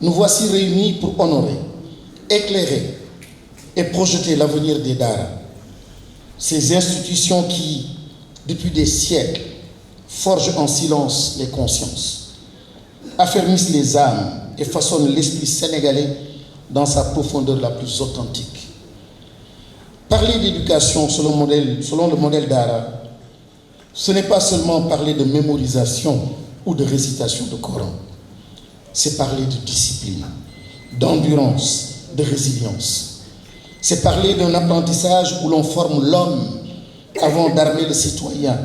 nous voici réunis pour honorer, éclairer et projeter l'avenir des Daara. Ces institutions qui, depuis des siècles, forgent en silence les consciences, affermissent les âmes et façonnent l'esprit sénégalais dans sa profondeur la plus authentique. Parler d'éducation selon le modèle Daara, ce n'est pas seulement parler de mémorisation ou de récitation de Coran, c'est parler de discipline, d'endurance, de résilience. C'est parler d'un apprentissage où l'on forme l'homme avant d'armer le citoyen,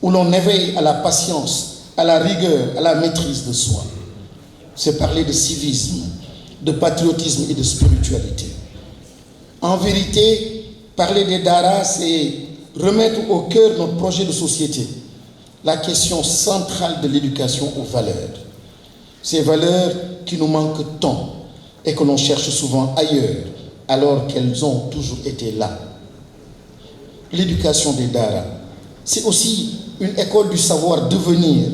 où l'on éveille à la patience, à la rigueur, à la maîtrise de soi. C'est parler de civisme, de patriotisme et de spiritualité. En vérité, parler des Daara, c'est remettre au cœur de notre projet de société la question centrale de l'éducation aux valeurs. Ces valeurs qui nous manquent tant et que l'on cherche souvent ailleurs, alors qu'elles ont toujours été là. L'éducation des Daara, c'est aussi une école du savoir-devenir,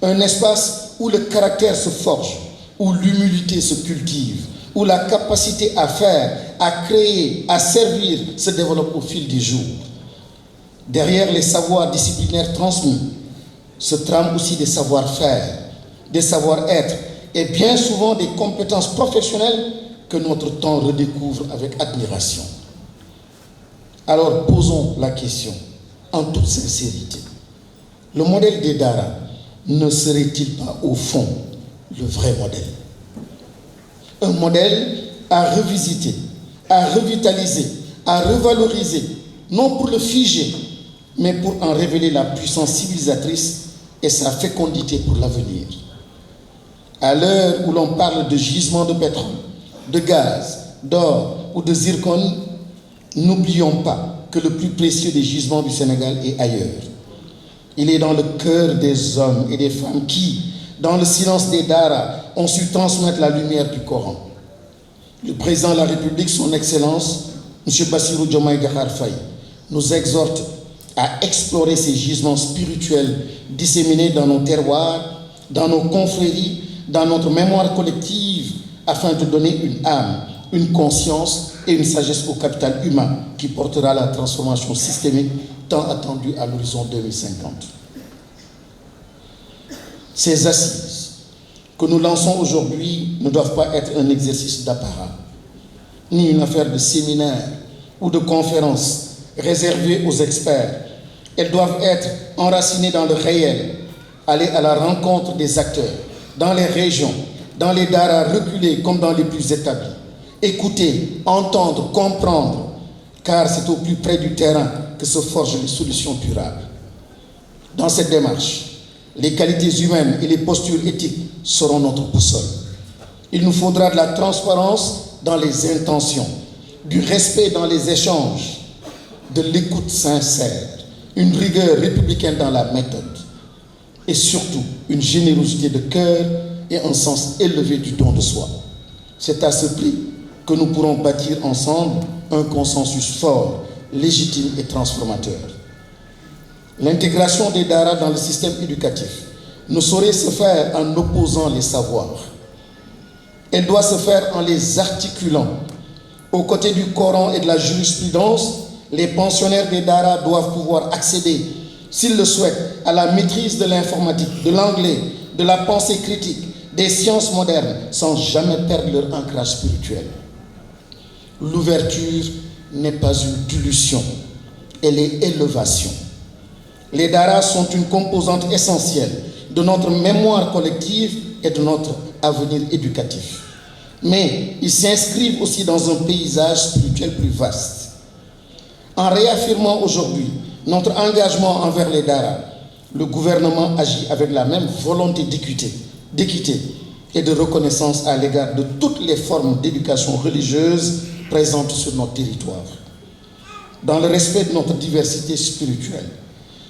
un espace où le caractère se forge, où l'humilité se cultive, où la capacité à faire, à créer, à servir se développe au fil des jours. Derrière les savoirs disciplinaires transmis, se trament aussi des savoir-faire, des savoir-être et bien souvent des compétences professionnelles que notre temps redécouvre avec admiration. Alors posons la question en toute sincérité. Le modèle des Daara ne serait-il pas au fond le vrai modèle? Un modèle à revisiter, à revitaliser, à revaloriser, non pour le figer, mais pour en révéler la puissance civilisatrice et sa fécondité pour l'avenir. À l'heure où l'on parle de gisements de pétrole, de gaz, d'or ou de zircon, n'oublions pas que le plus précieux des gisements du Sénégal est ailleurs. Il est dans le cœur des hommes et des femmes qui, dans le silence des Daara, ont su transmettre la lumière du Coran. Le président de la République, son Excellence, M. Bassirou Diomaye Diakhar Faye, nous exhorte à explorer ces gisements spirituels disséminés dans nos terroirs, dans nos confréries, dans notre mémoire collective, afin de donner une âme, une conscience et une sagesse au capital humain qui portera la transformation systémique tant attendue à l'horizon 2050. Ces assises que nous lançons aujourd'hui ne doivent pas être un exercice d'apparat, ni une affaire de séminaire ou de conférence réservée aux experts. Elles doivent être enracinées dans le réel, aller à la rencontre des acteurs, dans les régions, dans les Daara reculés comme dans les plus établis. Écouter, entendre, comprendre, car c'est au plus près du terrain que se forgent les solutions durables. Dans cette démarche, les qualités humaines et les postures éthiques seront notre boussole. Il nous faudra de la transparence dans les intentions, du respect dans les échanges, de l'écoute sincère, une rigueur républicaine dans la méthode et surtout une générosité de cœur et un sens élevé du don de soi. C'est à ce prix que nous pourrons bâtir ensemble un consensus fort, légitime et transformateur. L'intégration des Daara dans le système éducatif ne saurait se faire en opposant les savoirs. Elle doit se faire en les articulant. Aux côtés du Coran et de la jurisprudence, les pensionnaires des Daara doivent pouvoir accéder, s'ils le souhaitent, à la maîtrise de l'informatique, de l'anglais, de la pensée critique, des sciences modernes, sans jamais perdre leur ancrage spirituel. L'ouverture n'est pas une dilution, elle est élévation. Les Daara sont une composante essentielle de notre mémoire collective et de notre avenir éducatif. Mais ils s'inscrivent aussi dans un paysage spirituel plus vaste. En réaffirmant aujourd'hui notre engagement envers les Daara, le gouvernement agit avec la même volonté d'équité et de reconnaissance à l'égard de toutes les formes d'éducation religieuse présentes sur notre territoire. Dans le respect de notre diversité spirituelle,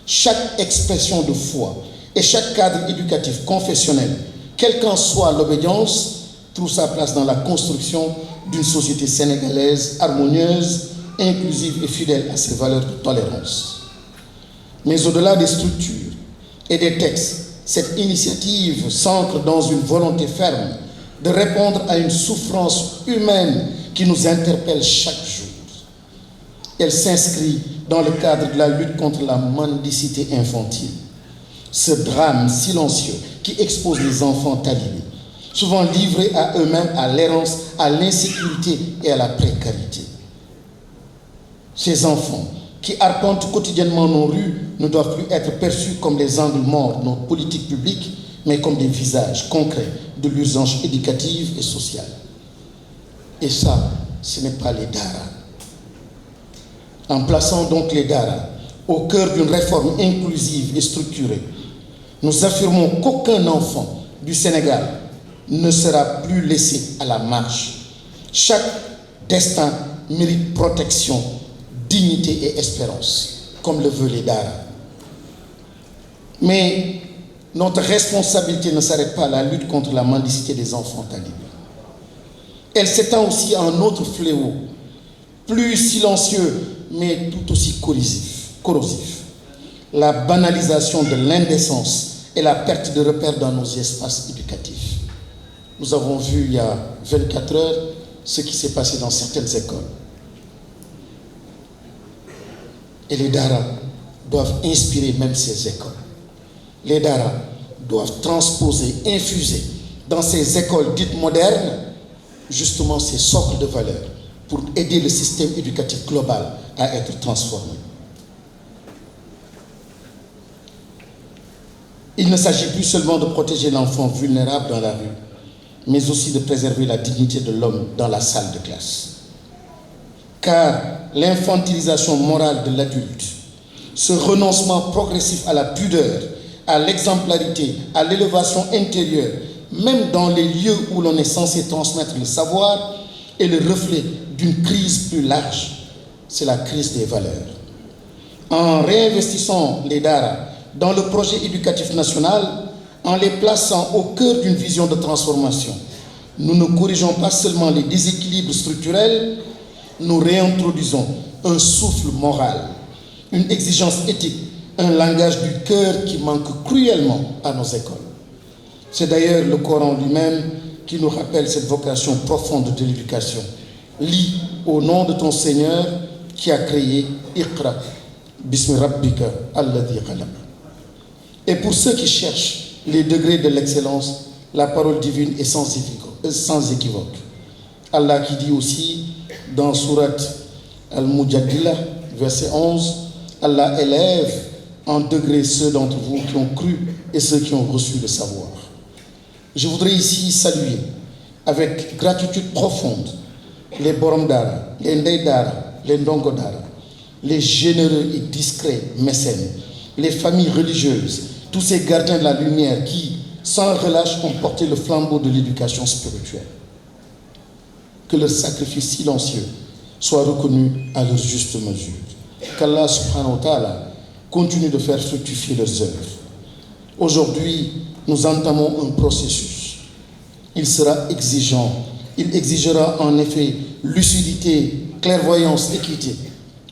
chaque expression de foi et chaque cadre éducatif confessionnel, quelle qu'en soit l'obédience, trouve sa place dans la construction d'une société sénégalaise harmonieuse, inclusive et fidèle à ses valeurs de tolérance. Mais au-delà des structures et des textes, cette initiative s'ancre dans une volonté ferme de répondre à une souffrance humaine qui nous interpelle chaque jour. Elle s'inscrit dans le cadre de la lutte contre la mendicité infantile. Ce drame silencieux qui expose les enfants talibés, souvent livrés à eux-mêmes, à l'errance, à l'insécurité et à la précarité. Ces enfants qui arpentent quotidiennement nos rues ne doivent plus être perçus comme les angles morts de nos politiques publiques, mais comme des visages concrets de l'urgence éducative et sociale. Et ça, ce n'est pas les daara. En plaçant donc les daara au cœur d'une réforme inclusive et structurée, nous affirmons qu'aucun enfant du Sénégal ne sera plus laissé à la marge. Chaque destin mérite protection, dignité et espérance, comme le veut les daara. Mais notre responsabilité ne s'arrête pas à la lutte contre la mendicité des enfants talibés. Elle s'étend aussi à un autre fléau, plus silencieux, mais tout aussi corrosif. La banalisation de l'indécence et la perte de repères dans nos espaces éducatifs. Nous avons vu il y a 24 heures ce qui s'est passé dans certaines écoles. Et les daara doivent inspirer même ces écoles. Les daara doivent transposer, infuser dans ces écoles dites modernes, justement ces socles de valeurs pour aider le système éducatif global à être transformé. Il ne s'agit plus seulement de protéger l'enfant vulnérable dans la rue, mais aussi de préserver la dignité de l'homme dans la salle de classe. Car l'infantilisation morale de l'adulte, ce renoncement progressif à la pudeur, à l'exemplarité, à l'élévation intérieure, même dans les lieux où l'on est censé transmettre le savoir, est le reflet d'une crise plus large. C'est la crise des valeurs. En réinvestissant les daara dans le projet éducatif national, en les plaçant au cœur d'une vision de transformation, nous ne corrigeons pas seulement les déséquilibres structurels, nous réintroduisons un souffle moral, une exigence éthique, un langage du cœur qui manque cruellement à nos écoles. C'est d'ailleurs le Coran lui-même qui nous rappelle cette vocation profonde de l'éducation. Lis au nom de ton Seigneur qui a créé Iqra, Bismi Rabbika alladhi khalaq. Et pour ceux qui cherchent les degrés de l'excellence, la parole divine est sans équivoque. Allah qui dit aussi dans Surat Al-Mujadila, verset 11, Allah élève en degrés ceux d'entre vous qui ont cru et ceux qui ont reçu le savoir. Je voudrais ici saluer avec gratitude profonde les Borom Dara, les Ndey Dara, les Ndongo Dara, les généreux et discrets mécènes, les familles religieuses, tous ces gardiens de la lumière qui, sans relâche, ont porté le flambeau de l'éducation spirituelle. Que leur sacrifice silencieux soit reconnu à leur juste mesure. Qu'Allah subhanahu wa ta'ala continue de faire fructifier leurs œuvres. Aujourd'hui, nous entamons un processus. Il sera exigeant. Il exigera en effet lucidité, clairvoyance, équité.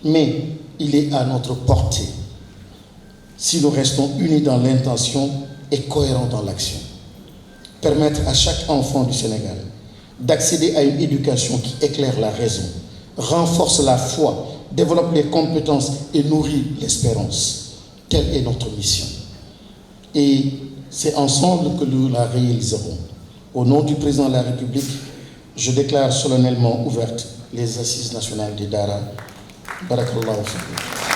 Mais il est à notre portée si nous restons unis dans l'intention et cohérents dans l'action. Permettre à chaque enfant du Sénégal d'accéder à une éducation qui éclaire la raison, renforce la foi, développe les compétences et nourrit l'espérance. Telle est notre mission. Et c'est ensemble que nous la réaliserons. Au nom du président de la République, je déclare solennellement ouvertes les assises nationales des Daara. Barakallahu fikum.